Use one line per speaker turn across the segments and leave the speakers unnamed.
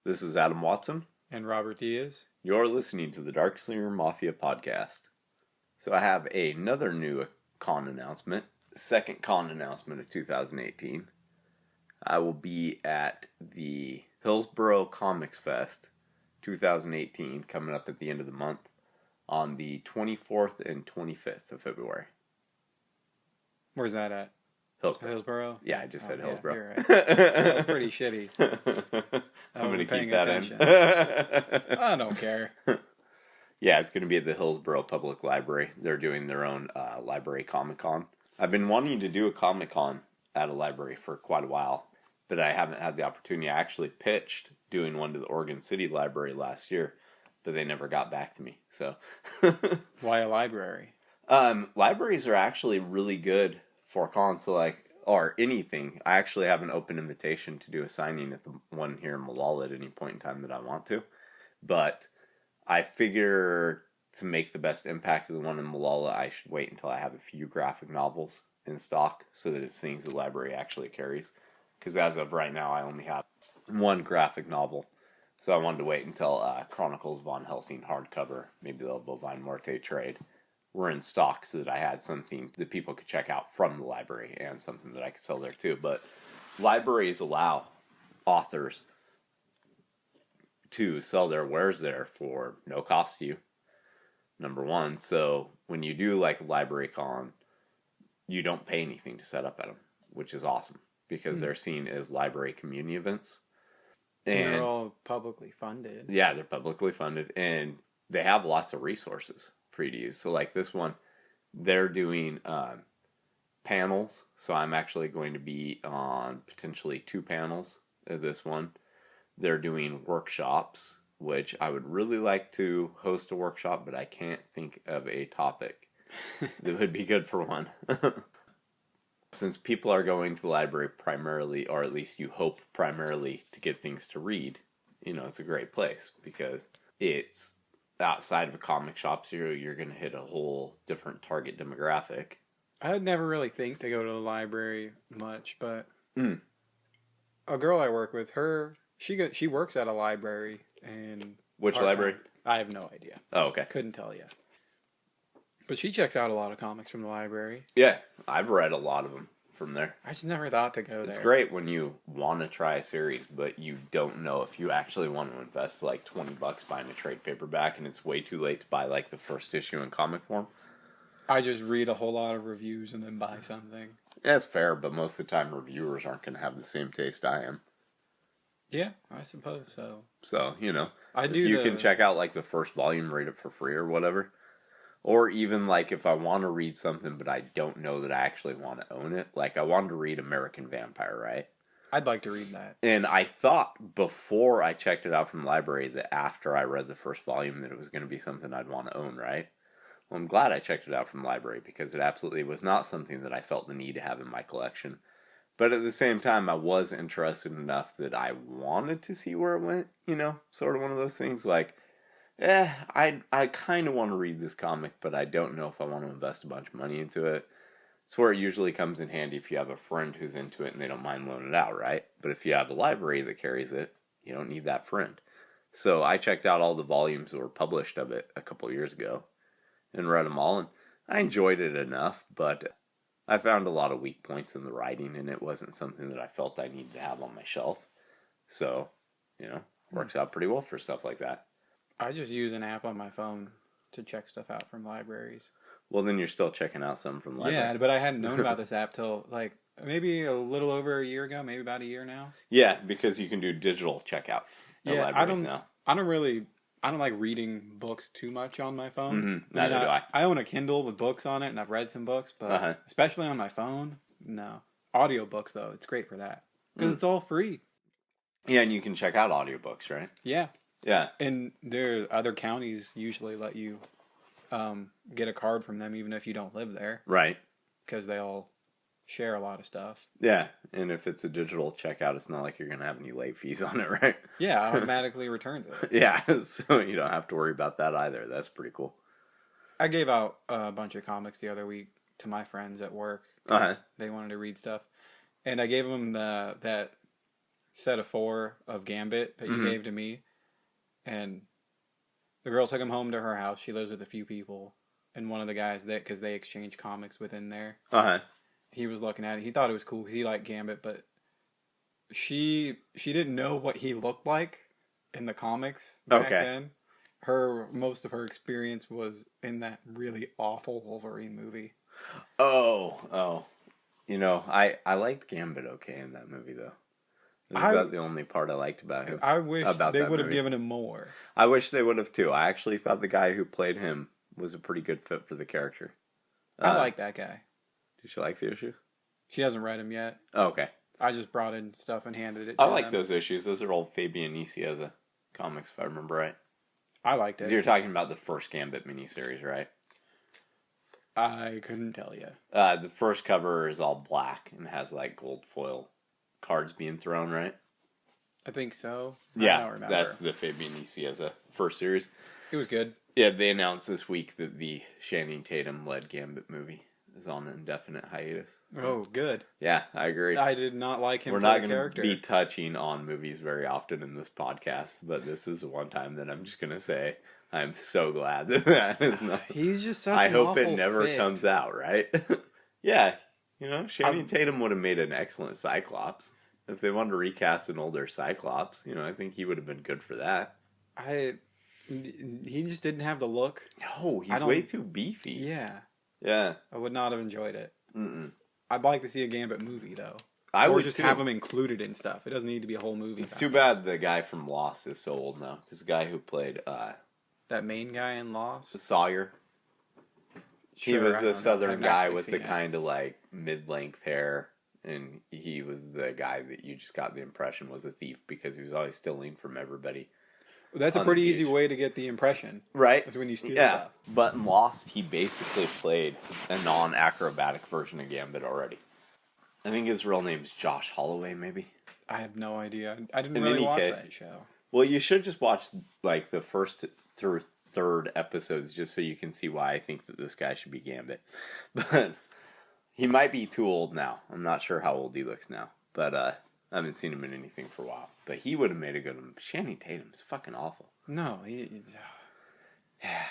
This is Adam Watson.
And Robert Diaz.
You're listening to the Darkslinger Mafia podcast. So I have another new con announcement, second con announcement of 2018. I will be at the Hillsborough Comics Fest 2018, coming up at the end of the month, on the 24th and 25th of February.
Where's that at? Hillsborough?
Yeah, I just said Hillsborough.
You're right. That was pretty shitty.
I'm going to keep that
attention.
in.
I don't care.
Yeah, it's going to be at the Hillsborough Public Library. They're doing their own library Comic-Con. I've been wanting to do a Comic-Con at a library for quite a while, but I haven't had the opportunity. I actually pitched doing one to the Oregon City Library last year, but they never got back to me. So,
why a library?
Libraries are actually really good for cons, or anything. I actually have an open invitation to do a signing at the one here in Malala at any point in time that I want to. But I figure to make the best impact of the one in Malala, I should wait until I have a few graphic novels in stock so that it's things the library actually carries. Because as of right now, I only have one graphic novel. So I wanted to wait until Chronicles von Helsing hardcover, maybe the Bovine Morte trade, were in stock so that I had something that people could check out from the library and something that I could sell there too. But libraries allow authors to sell their wares there for no cost to you, number one. So when you do like a library con, you don't pay anything to set up at them, which is awesome because they're seen as library community events.
And they're all publicly funded.
Yeah, they're publicly funded and they have lots of resources for you to use. So like this one, they're doing panels. So I'm actually going to be on potentially 2 panels of this one. They're doing workshops, which I would really like to host a workshop, but I can't think of a topic that would be good for one. Since people are going to the library primarily, or at least you hope primarily, to get things to read, it's a great place because it's outside of a comic shop, so you're going to hit a whole different target demographic.
I'd never really think to go to the library much, but a girl I work with, she works at a library. And
which library?
I have no idea.
Oh, okay.
Couldn't tell you. But she checks out a lot of comics from the library.
Yeah, I've read a lot of them from there.
I just never thought to go there.
It's great when you want to try a series, but you don't know if you actually want to invest like $20 buying a trade paperback, and it's way too late to buy like the first issue in comic form.
I just read a whole lot of reviews and then buy something.
That's fair, but most of the time reviewers aren't going to have the same taste I am.
Yeah, I suppose so.
So,
if
you can check out like the first volume, read it for free or whatever. Or even like if I want to read something but I don't know that I actually want to own it. Like I wanted to read American Vampire, right?
I'd like to read that.
And I thought before I checked it out from the library that after I read the first volume that it was going to be something I'd want to own, right? Well, I'm glad I checked it out from the library because it absolutely was not something that I felt the need to have in my collection. But at the same time, I was interested enough that I wanted to see where it went, sort of one of those things like, I kind of want to read this comic, but I don't know if I want to invest a bunch of money into it. It's where it usually comes in handy if you have a friend who's into it and they don't mind loaning it out, right? But if you have a library that carries it, you don't need that friend. So I checked out all the volumes that were published of it a couple years ago and read them all, and I enjoyed it enough, but I found a lot of weak points in the writing, and it wasn't something that I felt I needed to have on my shelf. So, works out pretty well for stuff like that.
I just use an app on my phone to check stuff out from libraries.
Well, then you're still checking out some from the library.
Yeah, but I hadn't known about this app till maybe a little over a year ago, maybe about a year now.
Yeah, because you can do digital checkouts at libraries now.
I don't like reading books too much on my phone.
Mm-hmm. Neither do I.
I own a Kindle with books on it, and I've read some books, but especially on my phone, no. Audiobooks, though, it's great for that. Because it's all free.
Yeah, and you can check out audiobooks, right?
Yeah.
Yeah.
And other counties usually let you get a card from them even if you don't live there.
Right.
Because they all share a lot of stuff.
Yeah, and if it's a digital checkout, it's not like you're going to have any late fees on it, right?
Yeah, automatically returns it.
Yeah, so you don't have to worry about that either. That's pretty cool.
I gave out a bunch of comics the other week to my friends at work. They wanted to read stuff. And I gave them that set of 4 of Gambit that you gave to me, and the girl took him home to her house. She lives with a few people, and one of the guys because they exchange comics within there. He was looking at it. He thought it was cool because he liked Gambit, but she didn't know what he looked like in the comics back then. Most of her experience was in that really awful Wolverine movie.
Oh. I liked Gambit in that movie, though. It was about the only part I liked about him.
I wish they would have given him more.
I wish they would have, too. I actually thought the guy who played him was a pretty good fit for the character.
I like that guy.
Did you like the issues?
She hasn't read them yet.
Oh, okay.
I just brought in stuff and handed it to
I like
them.
those issues. Those are old Fabian Nicieza comics, if I remember right.
I liked it.
So you're talking about the first Gambit miniseries, right?
I couldn't tell you.
The first cover is all black and has like gold foil cards being thrown, right?
I think so.
I don't remember. That's the Fabian Nicieza first series.
It was good.
Yeah, they announced this week that the Channing Tatum-led Gambit movie is on an indefinite hiatus.
Oh, good.
Yeah, I agree.
I did not like him.
We're not going to be touching on movies very often in this podcast, but this is the one time that I'm just going to say I'm so glad that is not.
He's just such.
I hope it never comes out, right? Yeah, Channing Tatum would have made an excellent Cyclops if they wanted to recast an older Cyclops. I think he would have been good for that.
He just didn't have the look.
No, he's way too beefy.
Yeah, I would not have enjoyed it. I'd like to see a Gambit movie though.
I would
just have him included in stuff. It doesn't need to be a whole movie.
It's too bad the guy from Lost is so old now. Because the guy who played
that main guy in Lost,
Sawyer. He was the southern guy with the
it.
kind of like mid-length hair, and he was the guy that you just got the impression was a thief because he was always stealing from everybody.
That's a pretty easy way to get the impression,
right?
Is when you steal stuff.
But in Lost, he basically played a non-acrobatic version of Gambit already. I think his real name's Josh Holloway, maybe.
I have no idea. I didn't really watch that show.
Well, you should just watch like the first through third episodes just so you can see why I think that this guy should be Gambit. But he might be too old now. I'm not sure how old he looks now. But I haven't seen him in anything for a while. But he would have made a good one. Channing Tatum's fucking awful.
No, yeah.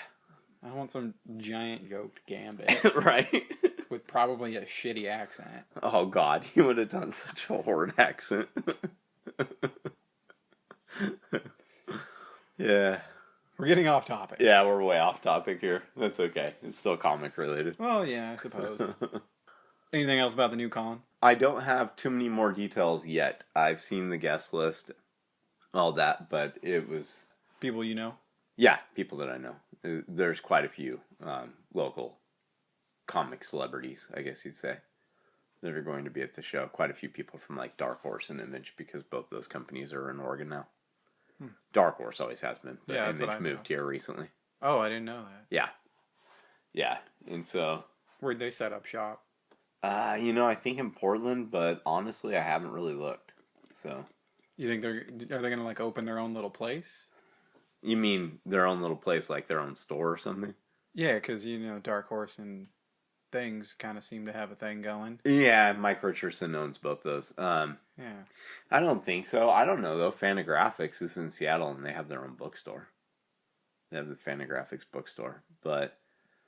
I want some giant yoked Gambit.
Right?
With probably a shitty accent.
Oh, God. He would have done such a horrid accent. Yeah.
We're getting off topic.
Yeah, we're way off topic here. That's okay. It's still comic related.
Well, yeah, I suppose. Anything else about the new con?
I don't have too many more details yet. I've seen the guest list, all that, but it was...
People you know?
Yeah, people that I know. There's quite a few local comic celebrities, I guess you'd say, that are going to be at the show. Quite a few people from like Dark Horse and Image, because both those companies are in Oregon now. Dark Horse always has been, but Image moved here recently.
Oh, I didn't know that.
Yeah, and so...
Where'd they set up shop?
I think in Portland, but honestly, I haven't really looked, so...
You think are they going to like open their own little place?
You mean their own little place, like their own store or something?
Yeah, because, Dark Horse and Things kind of seem to have a thing going.
Yeah, Mike Richardson owns both those.
Yeah.
I don't think so. I don't know, though. Fantagraphics is in Seattle, and they have their own bookstore. They have the Fantagraphics bookstore, but...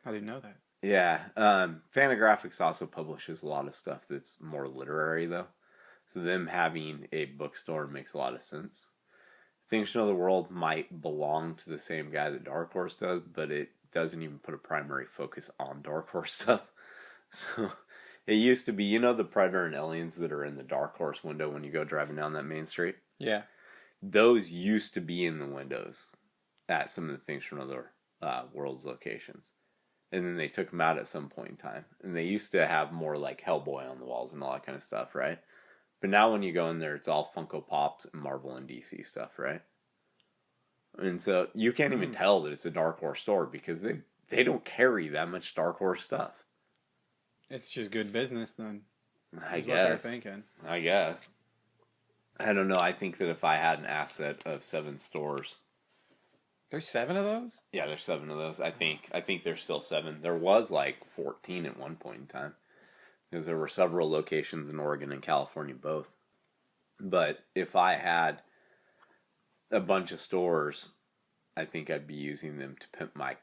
I didn't know that.
Yeah. Fantagraphics also publishes a lot of stuff that's more literary, though. So them having a bookstore makes a lot of sense. Things from the World might belong to the same guy that Dark Horse does, but it doesn't even put a primary focus on Dark Horse stuff. So it used to be, the Predator and Aliens that are in the Dark Horse window when you go driving down that main street?
Yeah.
Those used to be in the windows at some of the Things from Other Worlds locations. And then they took them out at some point in time. And they used to have more like Hellboy on the walls and all that kind of stuff, right? But now when you go in there, it's all Funko Pops and Marvel and DC stuff, right? And so you can't even tell that it's a Dark Horse store because they don't carry that much Dark Horse stuff.
It's just good business then.
I guess.
What they're thinking.
I guess. I don't know. I think that if I had an asset of 7 stores...
There's 7 of those?
Yeah, there's 7 of those. I think there's still 7. There was like 14 at one point in time. Because there were several locations in Oregon and California both. But if I had a bunch of stores, I think I'd be using them to pimp my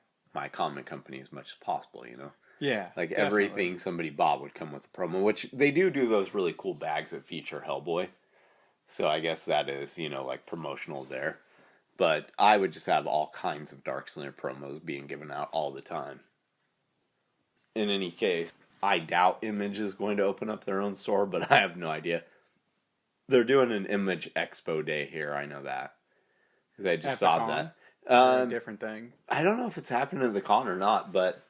comic company as much as possible, you know?
Yeah.
Like
definitely.
everything somebody bought would come with a promo, which they do those really cool bags that feature Hellboy. So I guess that is, you know, like promotional there. But I would just have all kinds of Darkslinger promos being given out all the time. In any case, I doubt Image is going to open up their own store, but I have no idea. They're doing an Image Expo Day here, I know that. Because I just saw that.
A different thing.
I don't know if it's happening at the con or not, but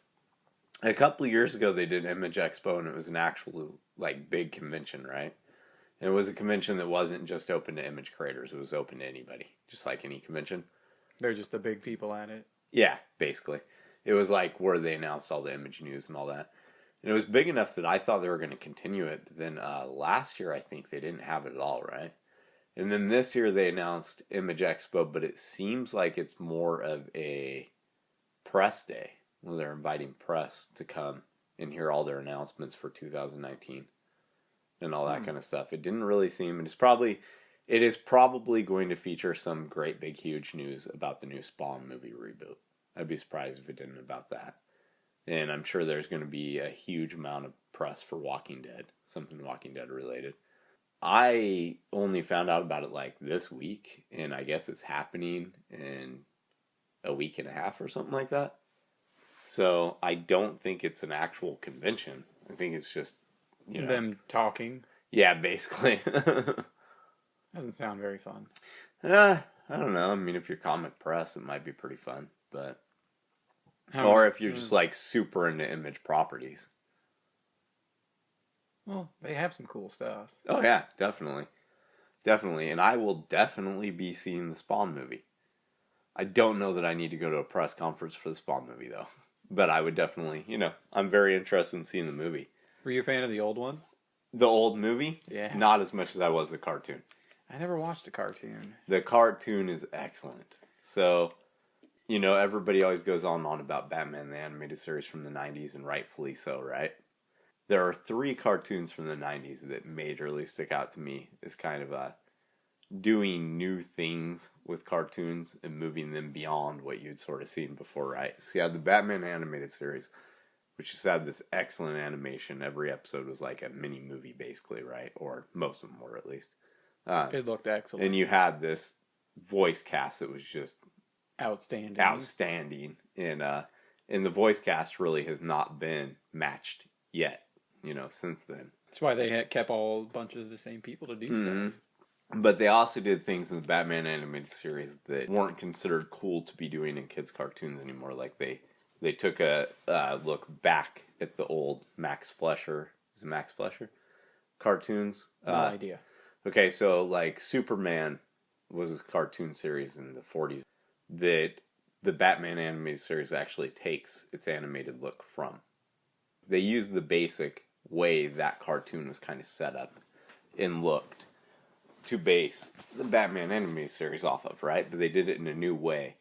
a couple of years ago they did Image Expo and it was an actual, like, big convention, right? And it was a convention that wasn't just open to Image creators, it was open to anybody, just like any convention.
They're just the big people at it.
Yeah, basically. It was like where they announced all the Image news and all that. And it was big enough that I thought they were going to continue it. But then last year, I think they didn't have it at all, right? And then this year they announced Image Expo, but it seems like it's more of a press day where they're inviting press to come and hear all their announcements for 2019 and all that kind of stuff. It didn't really seem, it is probably going to feature some great big huge news about the new Spawn movie reboot. I'd be surprised if it didn't about that. And I'm sure there's going to be a huge amount of press for Walking Dead, something Walking Dead related. I only found out about it like this week, and I guess it's happening in a week and a half or something like that. So I don't think it's an actual convention. I think it's just, you know,
them talking.
Yeah, basically.
Doesn't sound very fun.
I don't know. I mean, if you're comic press, it might be pretty fun, but or if you're just like super into Image properties.
Well, they have some cool stuff.
Oh yeah, definitely. Definitely. And I will definitely be seeing the Spawn movie. I don't know that I need to go to a press conference for the Spawn movie though. But I would definitely, you know, I'm very interested in seeing the movie.
Were you a fan of the old one?
The old movie?
Yeah.
Not as much as I was the cartoon.
I never watched the cartoon.
The cartoon is excellent. So, you know, everybody always goes on and on about Batman the Animated Series from the 90s, and rightfully so, right? There are 3 cartoons from the 90s that majorly stick out to me as kind of doing new things with cartoons and moving them beyond what you'd sort of seen before, right? So you had the Batman Animated Series, which just had this excellent animation. Every episode was like a mini movie, basically, right? Or most of them were, at least.
It looked excellent.
And you had this voice cast that was just
outstanding.
And the voice cast really has not been matched yet, you know, since then.
That's why they had kept all bunches of the same people to do stuff.
But they also did things in the Batman Animated Series that weren't considered cool to be doing in kids' cartoons anymore. Like they took a look back at the old Max Fleischer. Is it Max Fleischer? Cartoons.
No idea.
Okay, so like Superman was a cartoon series in the 40s that the Batman Animated Series actually takes its animated look from. They used the basic way that cartoon was kind of set up and looked to base the Batman Animated Series off of, right? But they did it in a new way.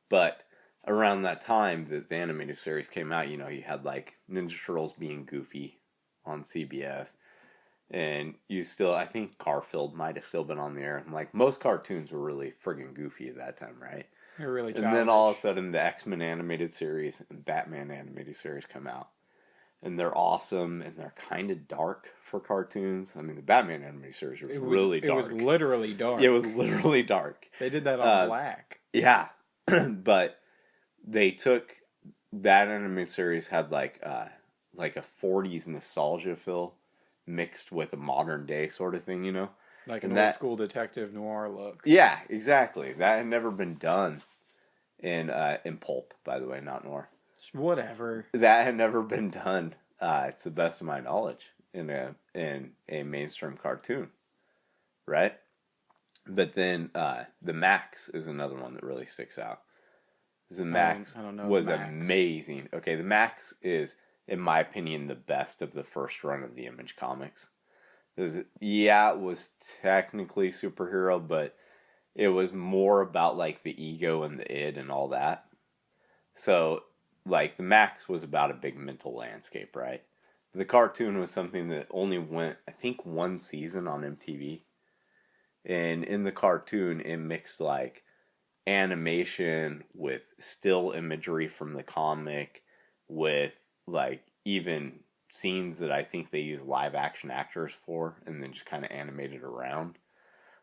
But around that time that the animated series came out, you know, you had like Ninja Turtles being goofy on CBS. And you still, I think Garfield might have still been on the air. Like, most cartoons were really friggin' goofy at that time, right?
They're really childish.
And then all of a sudden, the X-Men animated series and Batman animated series come out. And they're awesome, and they're kind of dark for cartoons. I mean, the Batman animated series was really dark.
It was literally dark.
It was literally dark.
They did that on black.
Yeah. But they took that animated series, had like a 40s nostalgia feel mixed with a modern day sort of thing, you know?
Like an old school detective noir look.
Yeah, exactly. That had never been done in pulp, by the way, not noir.
Whatever.
That had never been done, to the best of my knowledge, in a mainstream cartoon, right? But then the Max is another one that really sticks out. The Max was amazing. Okay, the Max is, in my opinion, the best of the first run of the Image comics. It was technically superhero, but it was more about like the ego and the id and all that. So, like, the Max was about a big mental landscape, right? The cartoon was something that only went, I think, one season on MTV. And in the cartoon, it mixed like animation with still imagery from the comic, with like even scenes that I think they use live action actors for, and then just kind of animated around.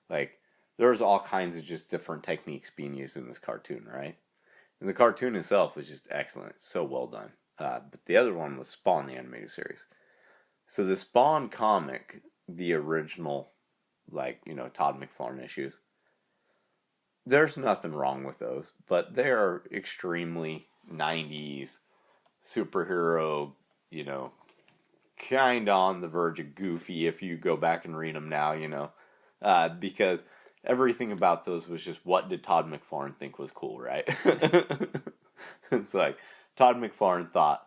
Like, there's all kinds of just different techniques being used in this cartoon, right? And the cartoon itself was just excellent. So well done. But the other one was Spawn, the animated series. So the Spawn comic, the original, like, Todd McFarlane issues, there's nothing wrong with those, but they are extremely 90s superhero, kind of on the verge of goofy if you go back and read them now, because everything about those was just, what did Todd McFarlane think was cool, right? It's like, Todd McFarlane thought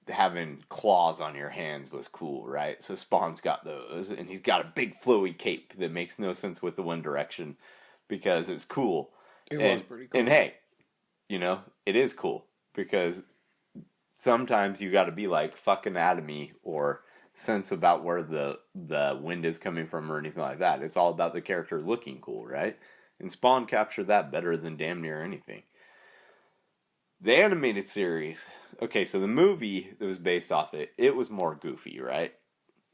having claws on your hands was cool, right? So Spawn's got those, and he's got a big flowy cape that makes no sense with the one direction because it's cool.
It was pretty cool.
And hey, it is cool because sometimes you got to be like, fuck anatomy or sense about where the wind is coming from or anything like that. It's all about the character looking cool, right? And Spawn captured that better than damn near anything. The animated series, okay, so the movie that was based off it was more goofy, right?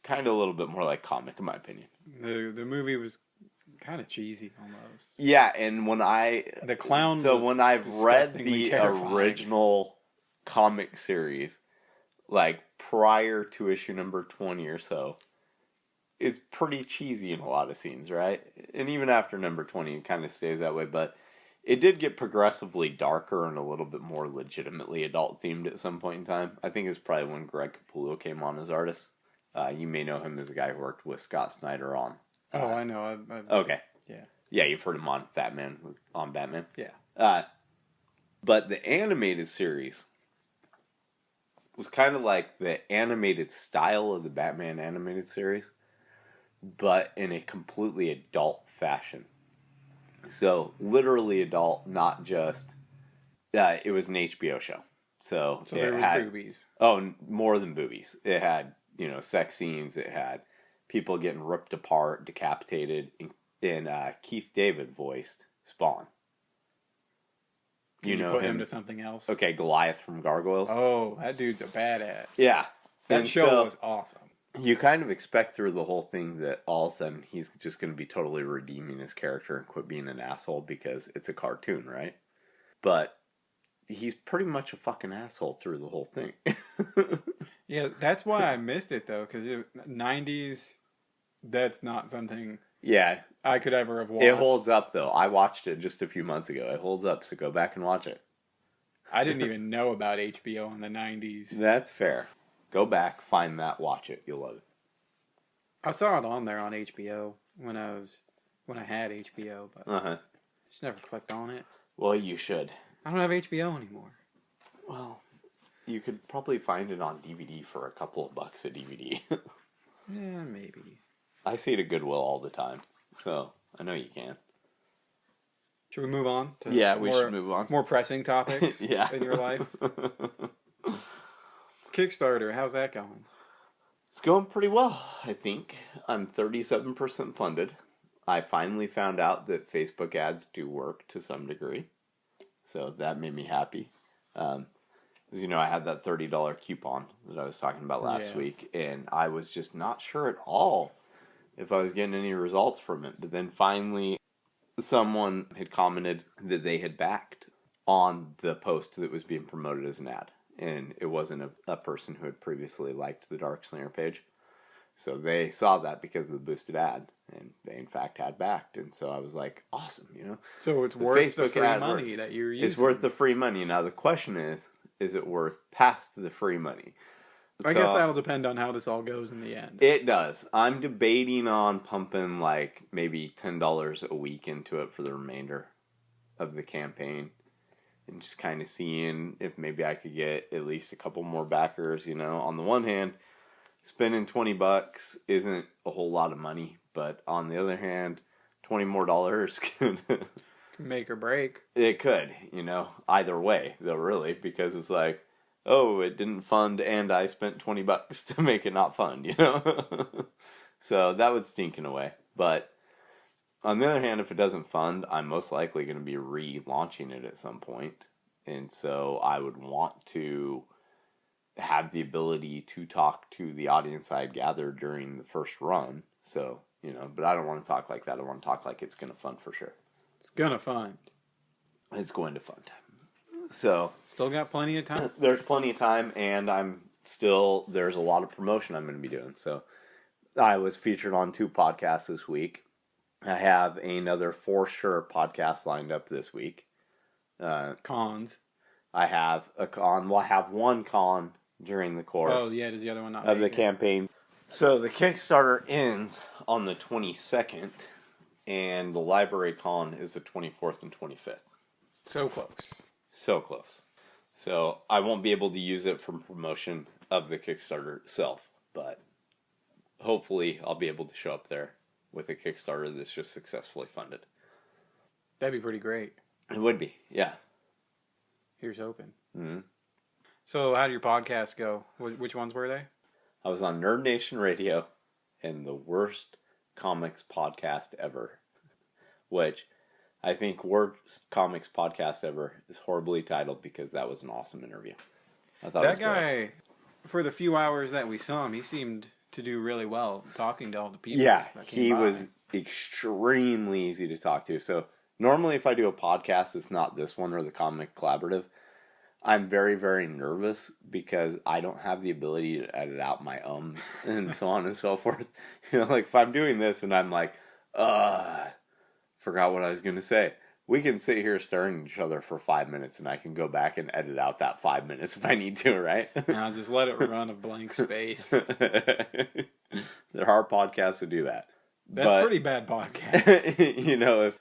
Kind of a little bit more like comic, in my opinion.
The movie was kind of cheesy almost.
Yeah, and when I've read the
terrifying.
Original comic series, like prior to issue number 20 or so, it's pretty cheesy in a lot of scenes, right? And even after number 20, it kind of stays that way, but it did get progressively darker and a little bit more legitimately adult themed at some point in time. I think it was probably when Greg Capullo came on as artist. You may know him as a guy who worked with Scott Snyder on.
I know.
Okay.
Yeah.
Yeah, you've heard him on Batman.
Yeah.
But the animated series was kind of like the animated style of the Batman animated series, but in a completely adult fashion. So, literally adult, not just... it was an HBO show. So
there was boobies.
Oh, more than boobies. It had, sex scenes. It had people getting ripped apart, decapitated. And Keith David voiced Spawn.
Can you put him to something else?
Okay, Goliath from Gargoyles.
Oh, that dude's a badass.
Yeah.
That show was awesome.
You kind of expect through the whole thing that all of a sudden he's just going to be totally redeeming his character and quit being an asshole because it's a cartoon, right? But he's pretty much a fucking asshole through the whole thing.
Yeah, that's why I missed it, though, because 90s, that's not something I could ever have watched.
It holds up, though. I watched it just a few months ago. It holds up, so go back and watch it.
I didn't even know about HBO in the 90s.
That's fair. Go back, find that, watch it. You'll love it.
I saw it on there on HBO when I had HBO, but I just never clicked on it.
Well, you should.
I don't have HBO anymore.
Well, you could probably find it on DVD for a couple of bucks a DVD.
Yeah, maybe.
I see it at Goodwill all the time, so I know you can.
Should we move on to
we should move on.
More pressing topics in your life? Kickstarter, how's that going?
It's going pretty well, I think. I'm 37% funded. I finally found out that Facebook ads do work to some degree. So that made me happy. As I had that $30 coupon that I was talking about last week, and I was just not sure at all if I was getting any results from it. But then finally, someone had commented that they had backed on the post that was being promoted as an ad. And it wasn't a person who had previously liked the Darkslinger page. So they saw that because of the boosted ad. And they, in fact, had backed. And so I was like, awesome,
So it's worth the free money that you're using.
It's worth the free money. Now, the question is it worth past the free money?
I guess that'll depend on how this all goes in the end.
It does. I'm debating on pumping like maybe $10 a week into it for the remainder of the campaign. And just kind of seeing if maybe I could get at least a couple more backers, On the one hand, spending $20 isn't a whole lot of money. But on the other hand, $20 more could
make or break.
It could, either way, though, really. Because it's like, oh, it didn't fund and I spent $20 to make it not fund, So that would stink in a way. But On the other hand, if it doesn't fund, I'm most likely going to be relaunching it at some point. And so I would want to have the ability to talk to the audience I had gathered during the first run. So, but I don't want to talk like that. I want to talk like it's going to fund for sure.
It's going to fund.
It's going to fund. So.
Still got plenty of time.
There's plenty of time, and there's a lot of promotion I'm going to be doing. So I was featured on 2 podcasts this week. I have another for sure podcast lined up this week.
Cons.
I have a con. Well, I have one con during the course.
Oh, yeah, does the other one not
of the campaign? So the Kickstarter ends on the 22nd, and the library con is the 24th and 25th.
So close.
So close. So I won't be able to use it for promotion of the Kickstarter itself, but hopefully I'll be able to show up there with a Kickstarter that's just successfully funded.
That'd be pretty great.
It would be, yeah.
Here's hoping.
Mm-hmm.
So how did your podcast go? Which ones were they?
I was on Nerd Nation Radio and the Worst Comics Podcast Ever, which I think Worst Comics Podcast Ever is horribly titled because that was an awesome interview. I thought
that guy, great. For the few hours that we saw him, he seemed to do really well talking to all the people.
Yeah, he was extremely easy to talk to. So normally if I do a podcast, it's not this one or the Comic Collaborative. I'm very, very nervous because I don't have the ability to edit out my ums and so on and so forth. Like if I'm doing this and I'm like, forgot what I was going to say. We can sit here staring at each other for 5 minutes and I can go back and edit out that 5 minutes if I need to, right?
Now just let it run a blank space.
There are podcasts that do that.
That's pretty bad podcast.
If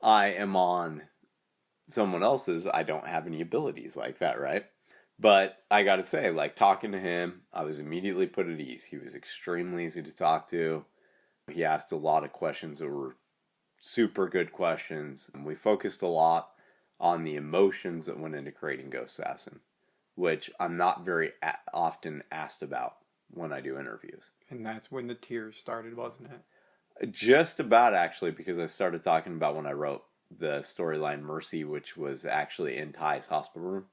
I am on someone else's, I don't have any abilities like that, right? But I got to say, like talking to him, I was immediately put at ease. He was extremely easy to talk to. He asked a lot of questions that were super good questions. And we focused a lot on the emotions that went into creating Ghost Assassin, which I'm not very often asked about when I do interviews.
And that's when the tears started, wasn't it?
Just about, actually, because I started talking about when I wrote the storyline Mercy, which was actually in Ty's hospital room.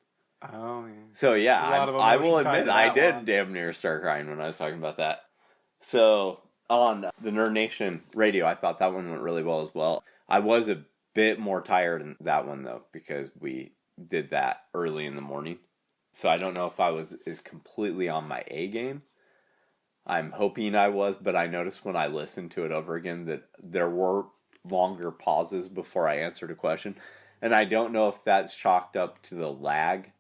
Oh, yeah.
So, yeah, I will admit I did damn near start crying when I was talking about that. So, on the Nerd Nation Radio, I thought that one went really well as well. I was a bit more tired in that one, though, because we did that early in the morning. So, I don't know if I was completely on my A game. I'm hoping I was, but I noticed when I listened to it over again that there were longer pauses before I answered a question. And I don't know if that's chalked up to the lag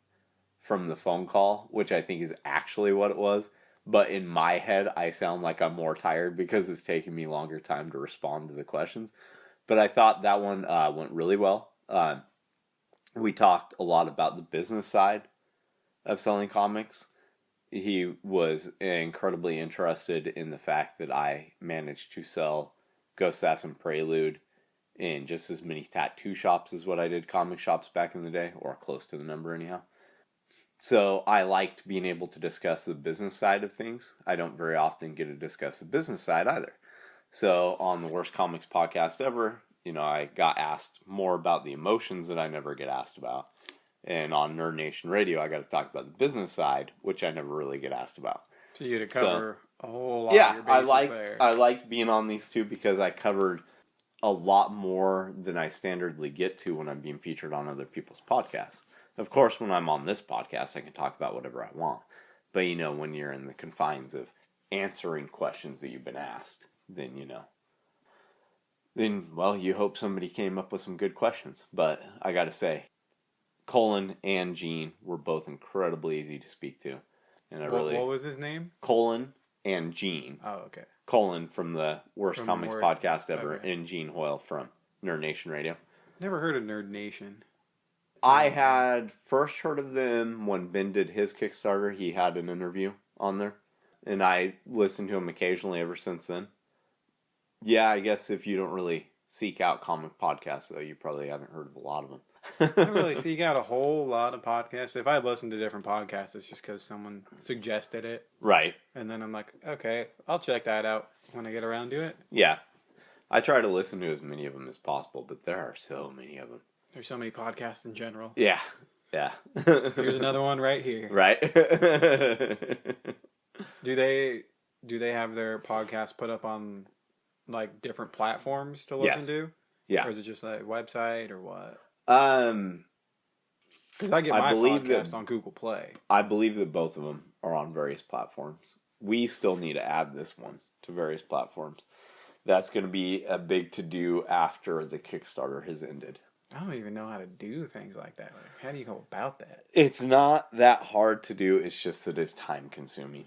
from the phone call, which I think is actually what it was. But in my head, I sound like I'm more tired because it's taking me longer time to respond to the questions. But I thought that one went really well. We talked a lot about the business side of selling comics. He was incredibly interested in the fact that I managed to sell Ghost Assassin Prelude in just as many tattoo shops as what I did comic shops back in the day, or close to the number anyhow. So I liked being able to discuss the business side of things. I don't very often get to discuss the business side either. So on the Worst Comics Podcast Ever, I got asked more about the emotions that I never get asked about. And on Nerd Nation Radio, I got to talk about the business side, which I never really get asked about.
So you had to cover a whole lot of your bases there.
I liked being on these two because I covered a lot more than I standardly get to when I'm being featured on other people's podcasts. Of course, when I'm on this podcast, I can talk about whatever I want. But, when you're in the confines of answering questions that you've been asked, then, you hope somebody came up with some good questions. But I got to say, Colin and Gene were both incredibly easy to speak to. And
what was his name?
Colin and Gene.
Oh, okay.
Colin from the Worst Comics Podcast Ever, okay. And Gene Hoyle from Nerd Nation Radio.
Never heard of Nerd Nation.
I had first heard of them when Ben did his Kickstarter. He had an interview on there. And I listened to him occasionally ever since then. Yeah, I guess if you don't really seek out comic podcasts, though, you probably haven't heard of a lot of them.
I don't really seek out a whole lot of podcasts. If I listen to different podcasts, it's just because someone suggested it.
Right.
And then I'm like, okay, I'll check that out when I get around to it.
Yeah. I try to listen to as many of them as possible, but there are so many of them.
There's so many podcasts in general.
Yeah. Yeah.
Here's another one right here.
Right.
Do they have their podcast put up on like different platforms to listen to?
Yeah.
Or is it just a website or what?
Because
I get my podcast on Google Play.
I believe that both of them are on various platforms. We still need to add this one to various platforms. That's going to be a big to-do after the Kickstarter has ended.
I don't even know how to do things like that. Like, how do you go about that?
It's not that hard to do. It's just that it's time-consuming.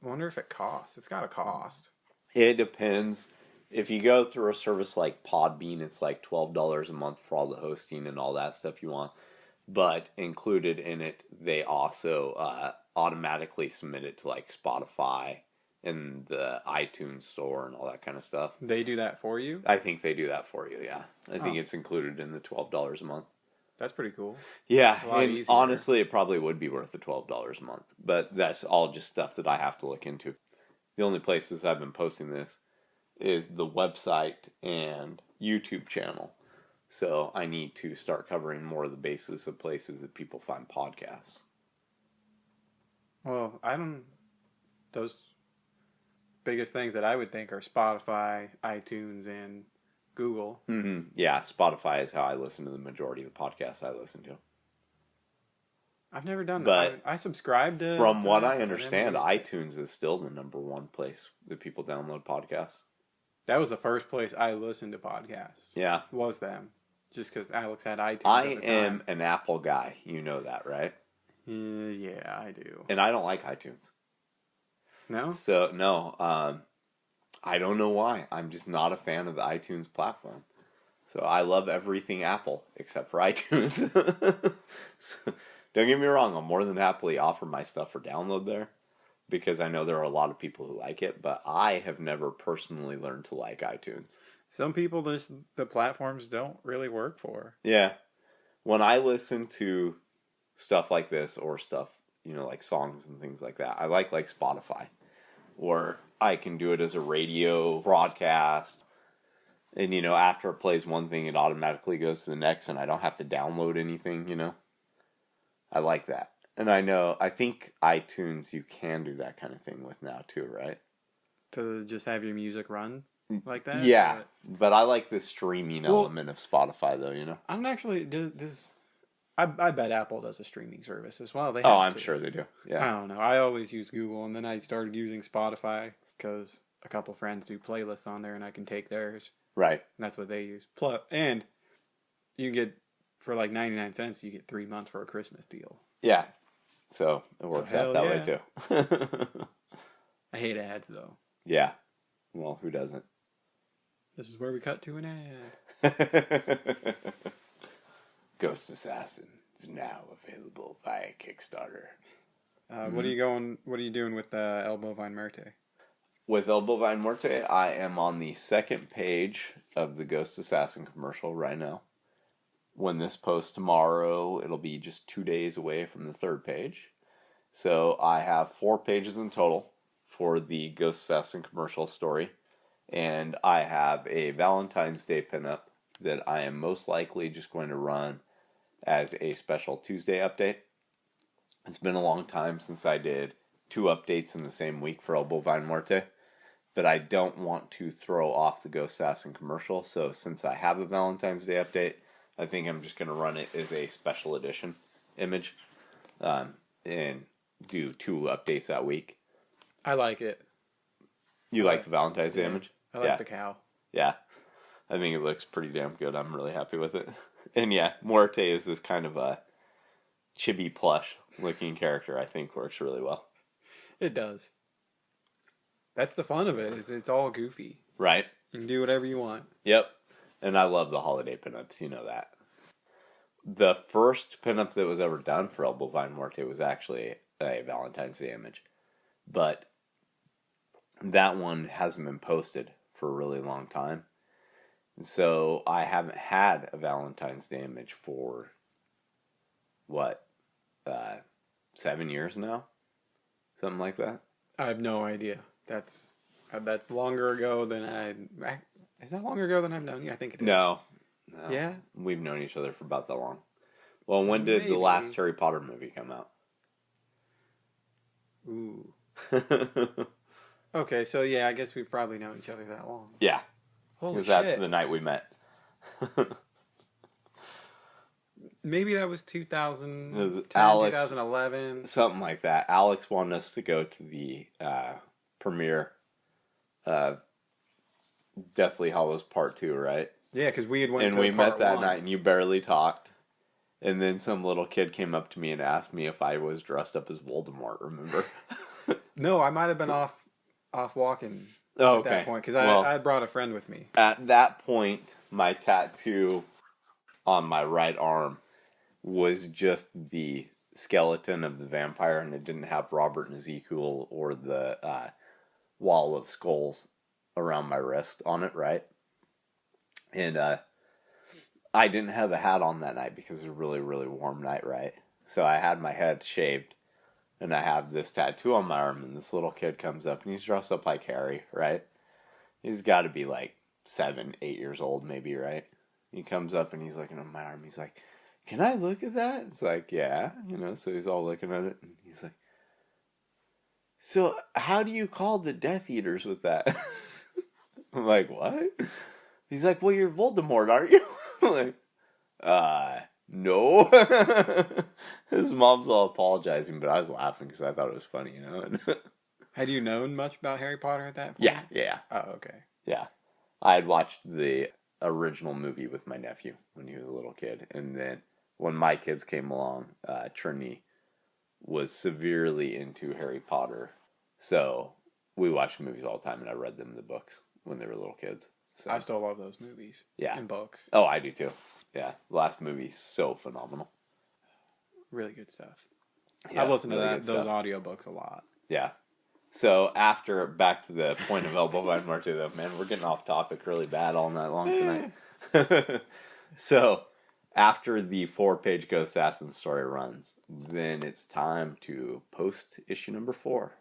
I wonder if it costs. It's got to cost.
It depends. If you go through a service like Podbean, it's like $12 a month for all the hosting and all that stuff you want. But included in it, they also automatically submit it to like Spotify and the iTunes store and all that kind of stuff.
They do that for you?
I think they do that for you, yeah. I think it's included in the $12 a month.
That's pretty cool.
Yeah, and honestly, it probably would be worth the $12 a month. But that's all just stuff that I have to look into. The only places I've been posting this is the website and YouTube channel. So I need to start covering more of the basis of places that people find podcasts.
Well, those biggest things that I would think are Spotify, iTunes, and Google.
Mm-hmm. Yeah, Spotify is how I listen to the majority of the podcasts I listen to.
I've never done
that.
But I subscribe to...
From what I understand, iTunes is still the number one place that people download podcasts.
That was the first place I listened to podcasts.
Yeah.
Was them. Just because Alex had iTunes
I
at the time.
am an Apple guy. You know that, right?
Yeah, I do.
And I don't like iTunes.
No?
So, no. I don't know why. I'm just not a fan of the iTunes platform. So I love everything Apple except for iTunes. So, don't get me wrong. I'll more than happily offer my stuff for download there because I know there are a lot of people who like it, but I have never personally learned to like iTunes.
Some people the platforms don't really work for.
Yeah. When I listen to stuff like this or stuff, like songs and things like that, I like Spotify. Or I can do it as a radio broadcast. And, after it plays one thing, it automatically goes to the next and I don't have to download anything, I like that. And I think iTunes you can do that kind of thing with now too, right?
To just have your music run like that?
Yeah, but I like the streaming element of Spotify though,
I'm actually, I bet Apple does a streaming service as well.
I'm sure they do. Yeah.
I don't know. I always use Google, and then I started using Spotify because a couple friends do playlists on there, and I can take theirs.
Right.
And that's what they use. And you get, for like 99 cents, you get 3 months for a Christmas deal.
Yeah. So it works out that way too.
I hate ads though.
Yeah. Well, who doesn't?
This is where we cut to an ad.
Ghost Assassin is now available via Kickstarter.
What are you doing with El Bovine Muerte?
With El Bovine Muerte, I am on the second page of the Ghost Assassin commercial right now. When this posts tomorrow, it'll be just 2 days away from the third page. So I have 4 pages in total for the Ghost Assassin commercial story. And I have a Valentine's Day pinup that I am most likely just going to run as a special Tuesday update. It's been a long time since I did 2 updates in the same week for El Bovine Muerte, but I don't want to throw off the Ghost Assassin commercial, so since I have a Valentine's Day update, I think I'm just going to run it as a special edition image and do 2 updates that week.
I like it.
You like the Valentine's Day image?
I like the cow.
Yeah. I think it looks pretty damn good. I'm really happy with it. And yeah, Muerte is this kind of a chibi plush looking character. I think works really well.
It does. That's the fun of it. Is it's all goofy.
Right.
You can do whatever you want.
Yep. And I love the holiday pinups. You know that. The first pinup that was ever done for El Bovine Muerte was actually a Valentine's Day image. But that one hasn't been posted for a really long time. So I haven't had a Valentine's Day image for, 7 years now? Something like that?
I have no idea. That's That's longer ago than Is that longer ago than I've known you? I think it is.
No.
Yeah?
We've known each other for about that long. Well, when did
Maybe.
the last Harry Potter movie come out?
Ooh. Okay, so yeah, I guess we've probably known each other that long.
Yeah.
Holy shit.
Because that's the night we met.
Maybe that was 2010,
Alex,
2011.
Something like that. Alex wanted us to go to the premiere of Deathly Hallows Part 2, right?
Yeah, because we had went
and
to
we
part
met that
one.
night, and you barely talked. And then some little kid came up to me and asked me if I was dressed up as Voldemort, remember?
No, I might have been off walking
at
that point, because I had brought a friend with me.
At that point, my tattoo on my right arm was just the skeleton of the vampire, and it didn't have Robert and Ezekiel or the wall of skulls around my wrist on it, right? And I didn't have a hat on that night because it was a really, really warm night, right? So I had my head shaved, and I have this tattoo on my arm, and this little kid comes up, and he's dressed up like Harry, right? He's got to be like 7, 8 years old, maybe, right? He comes up, and he's looking at my arm. He's like, "Can I look at that?" It's like, "Yeah," so he's all looking at it, and he's like, "So how do you call the Death Eaters with that?" I'm like, "What?" He's like, "Well, you're Voldemort, aren't you?" I'm like, no. His mom's all apologizing, but I was laughing because I thought it was funny,
Had you known much about Harry Potter at that point?
Yeah.
Oh, okay.
Yeah. I had watched the original movie with my nephew when he was a little kid. And then when my kids came along, Trinity was severely into Harry Potter. So we watched movies all the time, and I read them the books when they were little kids. So.
I still love those movies.
Yeah.
And books.
Oh, I do too. Yeah. The last movie's so phenomenal.
Really good stuff.
Yeah,
I've listened
really
to those audiobooks a lot.
Yeah. So back to the point of Elbow Vine Marte, though, man, we're getting off topic really bad all night long tonight. So after the 4-page Ghost Assassin story runs, then it's time to post issue number 4.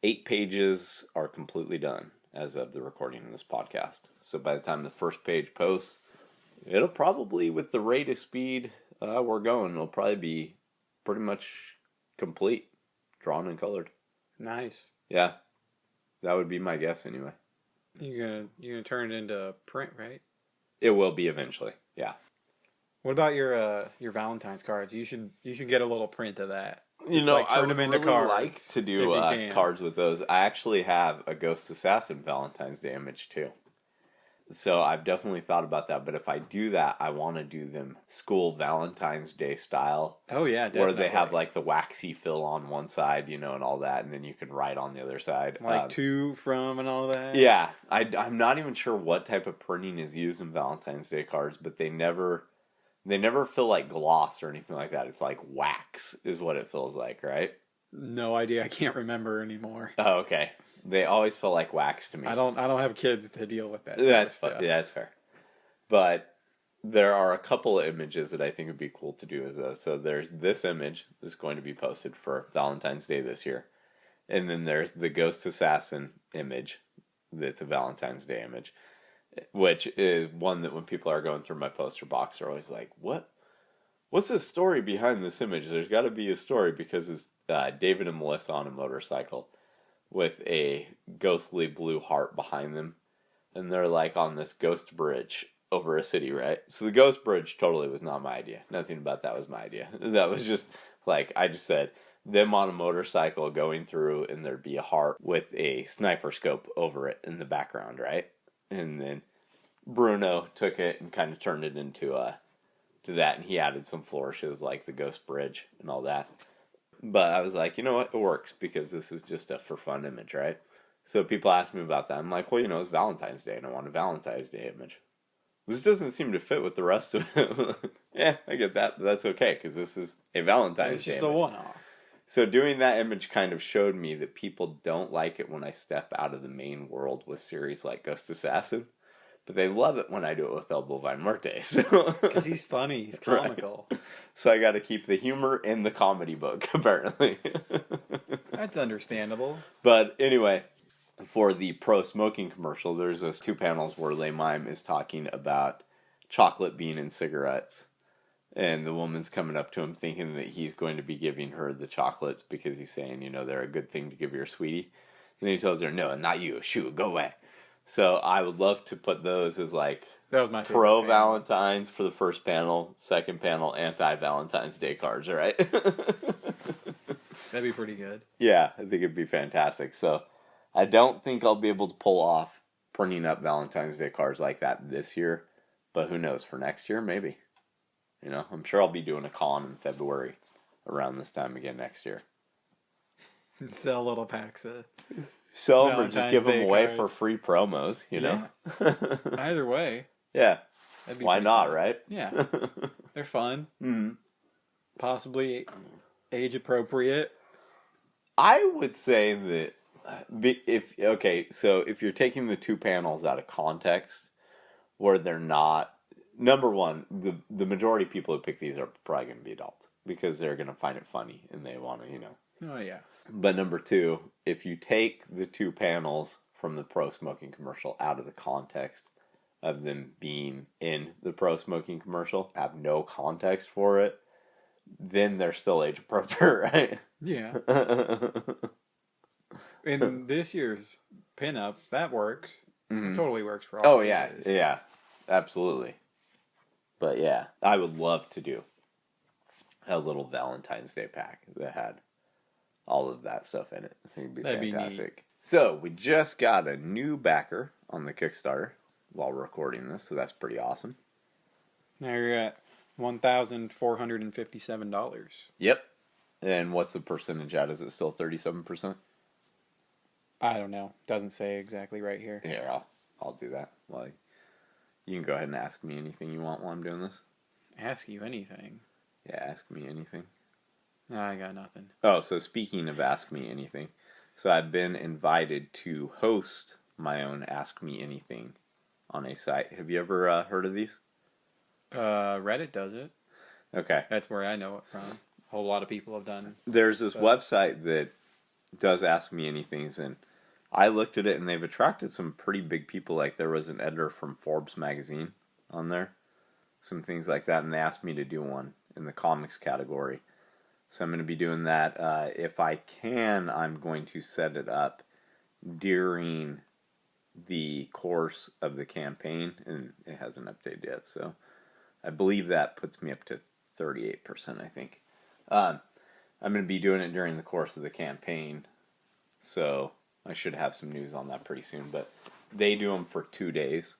8 pages are completely done as of the recording of this podcast. So by the time the first page posts, it'll probably, with the rate of speed we're going, it'll probably be pretty much complete, drawn and colored.
Nice.
Yeah, that would be my guess anyway.
You're gonna turn it into print, right?
It will be eventually. Yeah.
What about your Valentine's cards? You should get a little print of that.
I would really like to do cards with those. I actually have a Ghost Assassin Valentine's Day image too. So I've definitely thought about that. But if I do that, I want to do them school Valentine's Day style.
Oh, yeah, definitely.
Where they have like the waxy fill on one side, and all that. And then you can write on the other side.
Like to, from, and all that.
Yeah. I'm not even sure what type of printing is used in Valentine's Day cards, but they never feel like gloss or anything like that. It's like wax is what it feels like, right?
No idea. I can't remember anymore.
Oh, okay. They always feel like wax to me.
I don't have kids to deal with that.
That's yeah, that's fair. But there are a couple of images that I think would be cool to do as those. So there's this image that's going to be posted for Valentine's Day this year. And then there's the Ghost Assassin image that's a Valentine's Day image, which is one that when people are going through my poster box, they're always like, what's the story behind this image? There's got to be a story because it's David and Melissa on a motorcycle with a ghostly blue heart behind them. And they're like on this ghost bridge over a city, right? So the ghost bridge totally was not my idea. Nothing about that was my idea. That was just like, I just said, them on a motorcycle going through and there'd be a heart with a sniper scope over it in the background, right? And then Bruno took it and kind of turned it into to that, and he added some flourishes like the ghost bridge and all that. But I was like, you know what? It works because this is just a for fun image, right? So people ask me about that. I'm like, well, it's Valentine's Day, and I want a Valentine's Day image. This doesn't seem to fit with the rest of it. Yeah, I get that, but that's okay because this is a Valentine's Day.
It's just a one-off.
So doing that image kind of showed me that people don't like it when I step out of the main world with series like Ghost Assassin. But they love it when I do it with El Bovine Muerte.
Because he's funny. He's comical.
Right. So I got to keep the humor in the comedy book, apparently.
That's understandable.
But anyway, for the pro smoking commercial, there's those 2 panels where Le Mime is talking about chocolate being in cigarettes. And the woman's coming up to him thinking that he's going to be giving her the chocolates because he's saying, they're a good thing to give your sweetie. And then he tells her, no, not you. Shoot, go away. So I would love to put those as like
that was my
pro Valentine's for the first panel, second panel, anti-Valentine's Day cards, right?
That'd be pretty good.
Yeah, I think it'd be fantastic. So I don't think I'll be able to pull off printing up Valentine's Day cards like that this year. But who knows, for next year, maybe. I'm sure I'll be doing a con in February around this time again next year.
Sell little packs of
sell them or just give them away for free promos, know?
Either way.
Yeah. Why not,
fun.
Right?
Yeah. They're fun.
Mm-hmm.
Possibly age appropriate.
I would say that if you're taking the 2 panels out of context where they're not, number one, the majority of people who pick these are probably going to be adults because they're going to find it funny and they want to,
Oh, yeah.
But number 2, if you take the 2 panels from the pro smoking commercial out of the context of them being in the pro smoking commercial, have no context for it, then they're still age appropriate, right?
Yeah. In this year's pinup, that works.
Mm-hmm.
It totally works for all.
Oh, yeah. Ages. Yeah. Absolutely. But yeah, I would love to do a little Valentine's Day pack that had all of that stuff in it. I think it'd be fantastic. Be so we just got a new backer on the Kickstarter while recording this, so that's pretty awesome.
Now you're at $1,457.
Yep. And what's the percentage at? Is it still 37%?
I don't know. Doesn't say exactly right here.
Here, I'll do that. Well, you can go ahead and ask me anything you want while I'm doing this.
Ask you anything?
Yeah, ask me anything.
No, I got nothing.
Oh, so speaking of Ask Me Anything, so I've been invited to host my own Ask Me Anything on a site. Have you ever heard of these?
Reddit does it.
Okay.
That's where I know it from. A whole lot of people have done.
There's this website that does Ask Me Anythings, and I looked at it, and they've attracted some pretty big people. Like, there was an editor from Forbes magazine on there. Some things like that, and they asked me to do one in the comics category. So I'm going to be doing that. If I can, I'm going to set it up during the course of the campaign, and it hasn't updated yet. So I believe that puts me up to 38%, I think. I'm going to be doing it during the course of the campaign, so I should have some news on that pretty soon. But they do them for 2 days.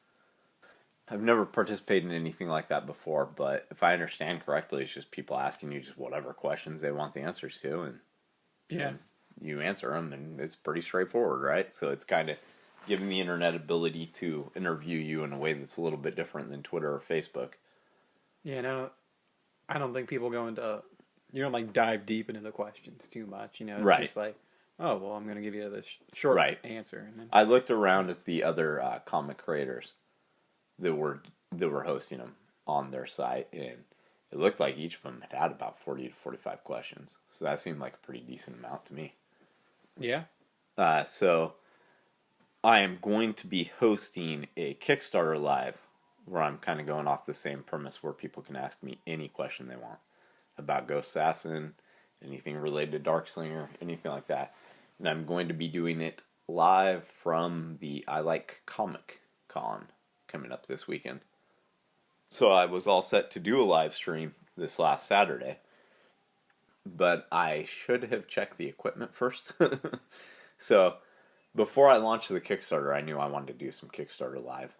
I've never participated in anything like that before, but if I understand correctly, it's just people asking you just whatever questions they want the answers to, and you answer them, and it's pretty straightforward, right? So it's kind of giving the internet ability to interview you in a way that's a little bit different than Twitter or Facebook.
Yeah, no, I don't think people go into, you don't like dive deep into the questions too much, It's just like, oh, well, I'm going to give you this short answer. And then I
looked around at the other comic creators that were hosting them on their site, and it looked like each of them had about 40 to 45 questions. So that seemed like a pretty decent amount to me.
Yeah.
So I am going to be hosting a Kickstarter live where I'm kind of going off the same premise where people can ask me any question they want about Ghost Assassin, anything related to Darkslinger, anything like that. And I'm going to be doing it live from the I Like Comic Con coming up this weekend. So I was all set to do a live stream this last Saturday, but I should have checked the equipment first. So before I launched the Kickstarter, I knew I wanted to do some Kickstarter live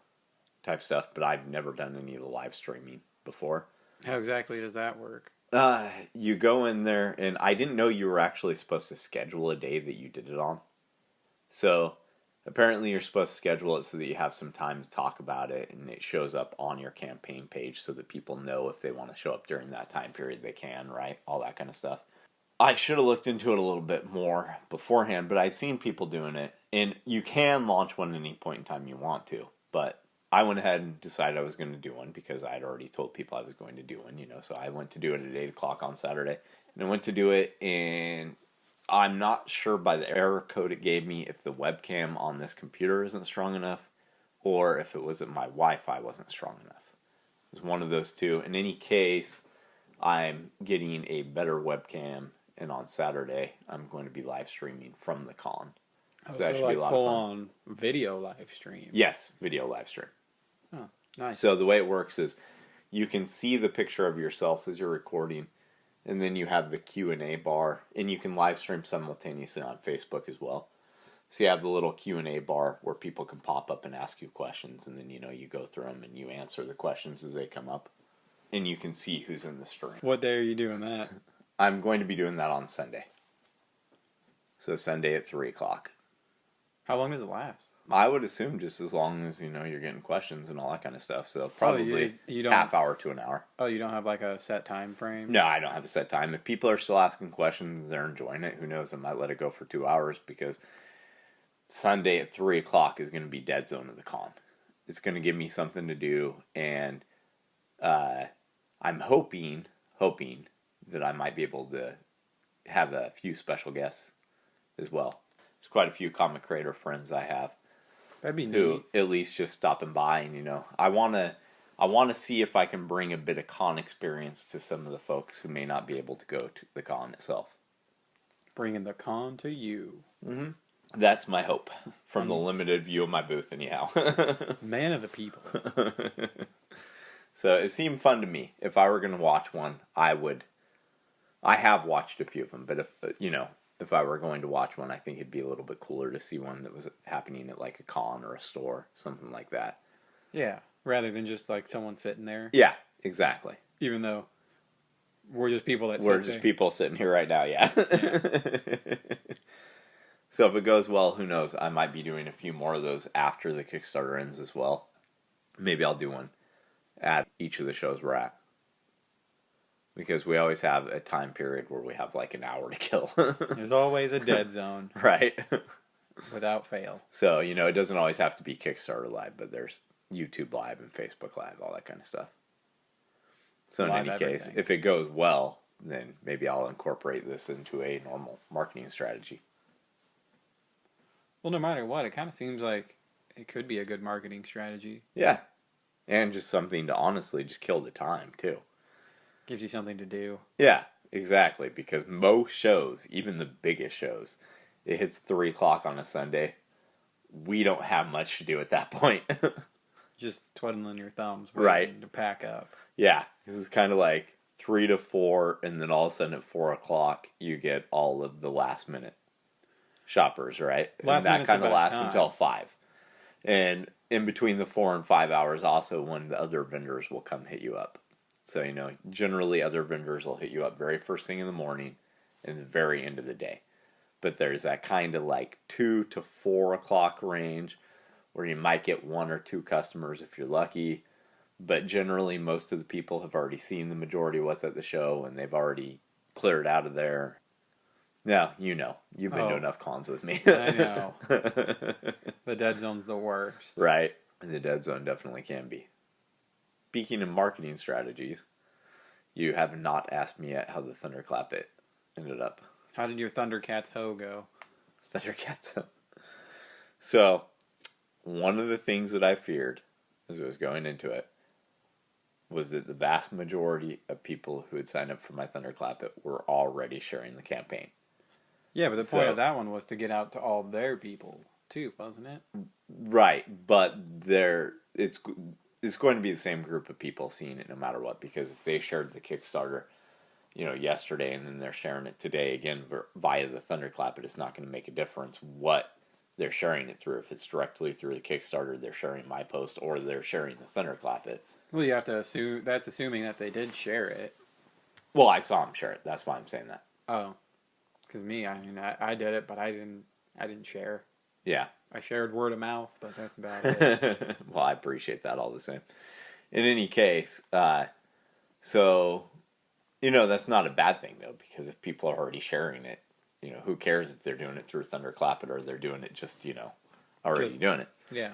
type stuff, but I've never done any of the live streaming before.
How exactly does that work?
You go in there, and I didn't know you were actually supposed to schedule a day that you did it on. So apparently you're supposed to schedule it so that you have some time to talk about it, and it shows up on your campaign page so that people know if they want to show up during that time period, they can, right? All that kind of stuff. I should have looked into it a little bit more beforehand, but I'd seen people doing it, and you can launch one at any point in time you want to, but I went ahead and decided I was going to do one because I had already told people I was going to do one, so I went to do it at 8 o'clock on Saturday, and I went to do it, and I'm not sure by the error code it gave me if the webcam on this computer isn't strong enough or if it was that my Wi-Fi wasn't strong enough. It was one of those two. In any case, I'm getting a better webcam, and on Saturday, I'm going to be live streaming from the con.
So that should be a lot of fun. Full-on video live stream.
Yes, video live stream.
Oh, nice.
So the way it works is you can see the picture of yourself as you're recording, and then you have the Q&A bar, and you can live stream simultaneously on Facebook as well. So you have the little Q&A bar where people can pop up and ask you questions, and then, you go through them and you answer the questions as they come up, and you can see who's in the stream.
What day are you doing that?
I'm going to be doing that on Sunday. So Sunday at 3 o'clock.
How long does it last?
I would assume just as long as, you're getting questions and all that kind of stuff. So probably you don't, half hour to an hour.
Oh, you don't have like a set time frame?
No, I don't have a set time. If people are still asking questions, they're enjoying it. Who knows? I might let it go for 2 hours because Sunday at 3 o'clock is going to be dead zone of the con. It's going to give me something to do, and I'm hoping that I might be able to have a few special guests as well. There's quite a few comic creator friends I have.
That'd be
who
neat.
At least just stopping by, and I want to see if I can bring a bit of con experience to some of the folks who may not be able to go to the con itself.
Bringing the con to you.
Mm-hmm. That's my hope from the limited view of my booth, anyhow.
Man of the people.
So it seemed fun to me. If I were going to watch one, I would. I have watched a few of them, but if I were going to watch one, I think it'd be a little bit cooler to see one that was happening at like a con or a store, something like that.
Yeah, rather than just like someone sitting there.
Yeah, exactly.
Even though we're just people that
we're just people sitting here right now, yeah. So if it goes well, who knows? I might be doing a few more of those after the Kickstarter ends as well. Maybe I'll do one at each of the shows we're at. Because we always have a time period where we have like an hour to kill.
There's always a dead zone.
Right.
Without fail.
So, it doesn't always have to be Kickstarter Live, but there's YouTube Live and Facebook Live, all that kind of stuff. So in any case, if it goes well, then maybe I'll incorporate this into a normal marketing strategy.
Well, no matter what, it kind of seems like it could be a good marketing strategy.
Yeah. And just something to honestly just kill the time, too.
Gives you something to do.
Yeah, exactly. Because most shows, even the biggest shows, it hits 3 o'clock on a Sunday. We don't have much to do at that point.
Just twiddling your thumbs.
Right.
To pack up.
Yeah. This is kind of like 3 to 4, and then all of a sudden at 4 o'clock, you get all of the last minute shoppers, right? And that kind of lasts until 5. And in between the 4 and 5 hours, also when the other vendors will come hit you up. So, generally other vendors will hit you up very first thing in the morning and the very end of the day. But there's that kind of like 2 to 4 o'clock range where you might get 1 or 2 customers if you're lucky. But generally, most of the people have already seen the majority of what's at the show and they've already cleared out of there. Now, you've been to enough cons with me.
I know. The dead zone's the worst.
Right. And the dead zone definitely can be. Speaking of marketing strategies, you have not asked me yet how the Thunderclap it ended up.
How did your Thundercats hoe go?
Thundercats hoe. So, one of the things that I feared as I was going into it was that the vast majority of people who had signed up for my Thunderclap it were already sharing the campaign.
Yeah, but the point of that one was to get out to all their people too, wasn't it?
Right, but it's going to be the same group of people seeing it no matter what, because if they shared the Kickstarter, yesterday and then they're sharing it today again via the Thunderclap, it's not going to make a difference what they're sharing it through. If it's directly through the Kickstarter, they're sharing my post or they're sharing the Thunderclap it.
Well, you have to assume that's assuming that they did share it.
Well, I saw them share it. That's why I'm saying that.
Oh, because I did it, but I didn't share.
Yeah.
I shared word of mouth, but that's about it.
Well, I appreciate that all the same. In any case, so, that's not a bad thing, though, because if people are already sharing it, who cares if they're doing it through Thunderclap it or they're doing it just, already doing it.
Yeah.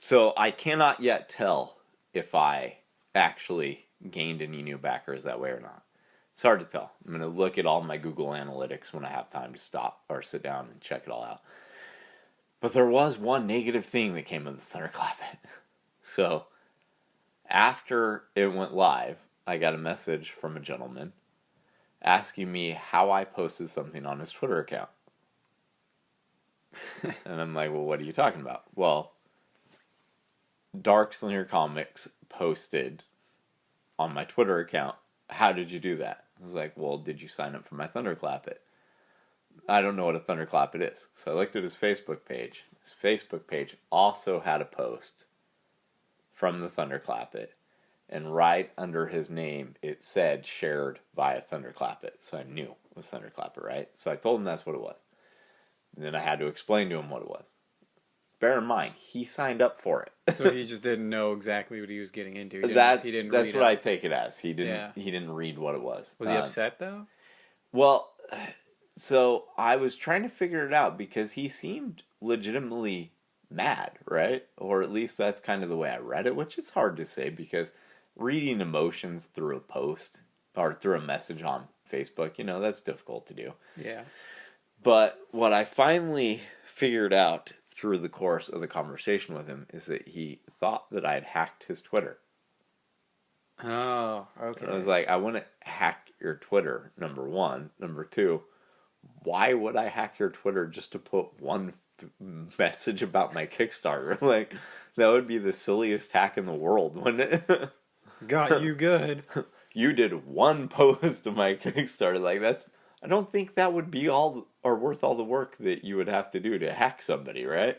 So I cannot yet tell if I actually gained any new backers that way or not. It's hard to tell. I'm going to look at all my Google Analytics when I have time to stop or sit down and check it all out. But there was one negative thing that came of the Thunderclap it. So, after it went live, I got a message from a gentleman asking me how I posted something on his Twitter account. And I'm like, well, what are you talking about? Well, Darkslinger Comics posted on my Twitter account, how did you do that? I was like, well, did you sign up for my Thunderclap it? I don't know what a Thunderclap it is. So I looked at his Facebook page. His Facebook page also had a post from the Thunderclap it. And right under his name, it said shared via Thunderclap it. So I knew it was Thunderclap it, right? So I told him that's what it was. And then I had to explain to him what it was. Bear in mind, he signed up for it.
So he just didn't know exactly what he was getting into.
That's what I take it as. He didn't read what it was.
Was he upset though?
Well, so I was trying to figure it out because he seemed legitimately mad, right? Or at least that's kind of the way I read it, which is hard to say because reading emotions through a post or through a message on Facebook, that's difficult to do.
Yeah.
But what I finally figured out through the course of the conversation with him is that he thought that I had hacked his Twitter.
Oh, okay.
I was like, I wouldn't hack your Twitter, number one. Number two, why would I hack your Twitter just to put one message about my Kickstarter? Like, that would be the silliest hack in the world, wouldn't it?
Got you good.
You did one post of my Kickstarter. Like, I don't think that would be all or worth all the work that you would have to do to hack somebody, right?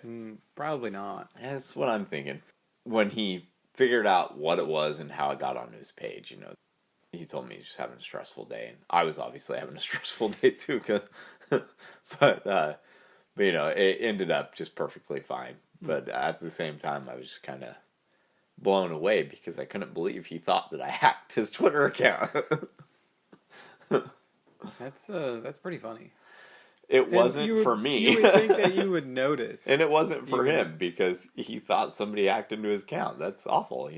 Probably not.
That's what I'm thinking. When he figured out what it was and how it got on his page, he told me he's just having a stressful day, and I was obviously having a stressful day too. But it ended up just perfectly fine. But at the same time, I was just kind of blown away because I couldn't believe he thought that I hacked his Twitter account.
That's pretty funny.
It wasn't for me.
You would think that you would notice.
And it wasn't for him because he thought somebody hacked into his account. That's awful,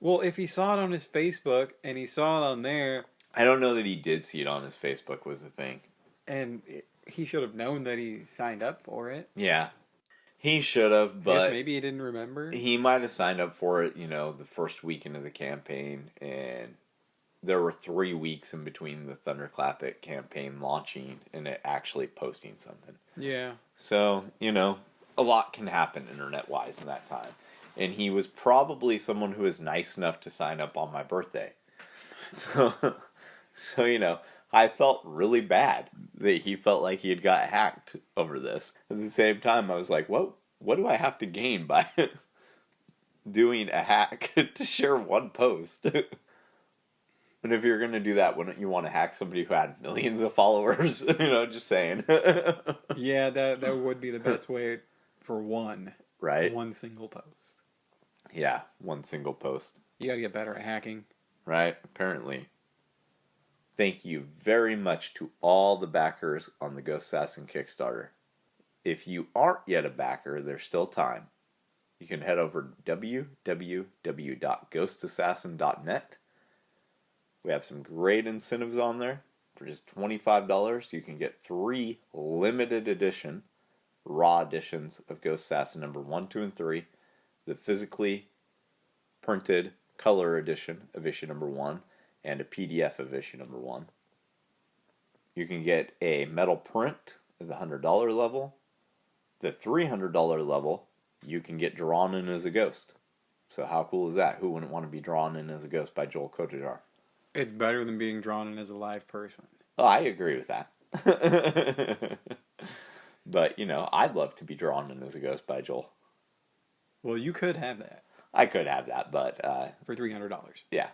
Well, if he saw it on his Facebook and he saw it on there...
I don't know that he did see it on his Facebook was the thing.
And he should have known that he signed up for it.
Yeah. He should have, but...
I guess maybe he didn't remember.
He might have signed up for it, the first weekend of the campaign, and there were 3 weeks in between the Thunderclap It campaign launching and it actually posting something.
Yeah.
So, a lot can happen internet-wise in that time. And he was probably someone who was nice enough to sign up on my birthday. So I felt really bad that he felt like he had got hacked over this. At the same time, I was like, what do I have to gain by doing a hack to share one post? And if you're going to do that, wouldn't you want to hack somebody who had millions of followers? Just saying.
Yeah, that would be the best way for one.
Right?
One single post.
Yeah, one single post.
You got to get better at hacking.
Right, apparently. Thank you very much to all the backers on the Ghost Assassin Kickstarter. If you aren't yet a backer, there's still time. You can head over to www.ghostassassin.net. We have some great incentives on there. For just $25, you can get 3 limited edition raw editions of Ghost Assassin number 1, 2, and 3. The physically printed color edition of issue number 1 and a PDF of issue number 1. You can get a metal print at the $100 level. The $300 level, you can get drawn in as a ghost. So how cool is that? Who wouldn't want to be drawn in as a ghost by Joel Kotajar?
It's better than being drawn in as a live person.
Oh, I agree with that. But, I'd love to be drawn in as a ghost by Joel.
Well, you could have that.
I could have that, but...
for $300.
Yeah.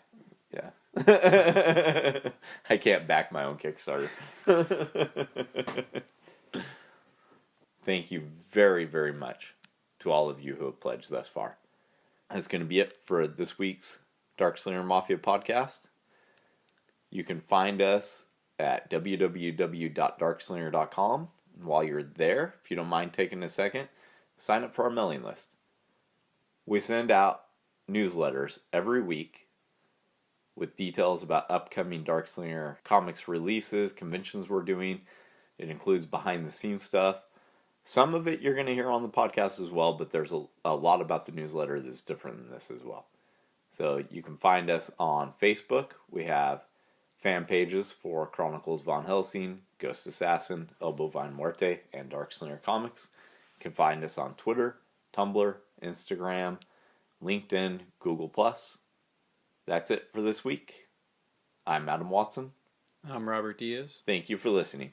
I can't back my own Kickstarter. Thank you very, very much to all of you who have pledged thus far. That's going to be it for this week's Darkslinger Mafia podcast. You can find us at www.darkslinger.com. And while you're there, if you don't mind taking a second, sign up for our mailing list. We send out newsletters every week with details about upcoming Darkslinger comics releases, conventions we're doing. It includes behind the scenes stuff. Some of it you're going to hear on the podcast as well, but there's a lot about the newsletter that's different than this as well. So you can find us on Facebook. We have fan pages for Chronicles Von Helsing, Ghost Assassin, Elbow Von Muerte, and Darkslinger Comics. You can find us on Twitter, Tumblr, Instagram, LinkedIn, Google+. That's it for this week. I'm Adam Watson.
I'm Robert Diaz.
Thank you for listening.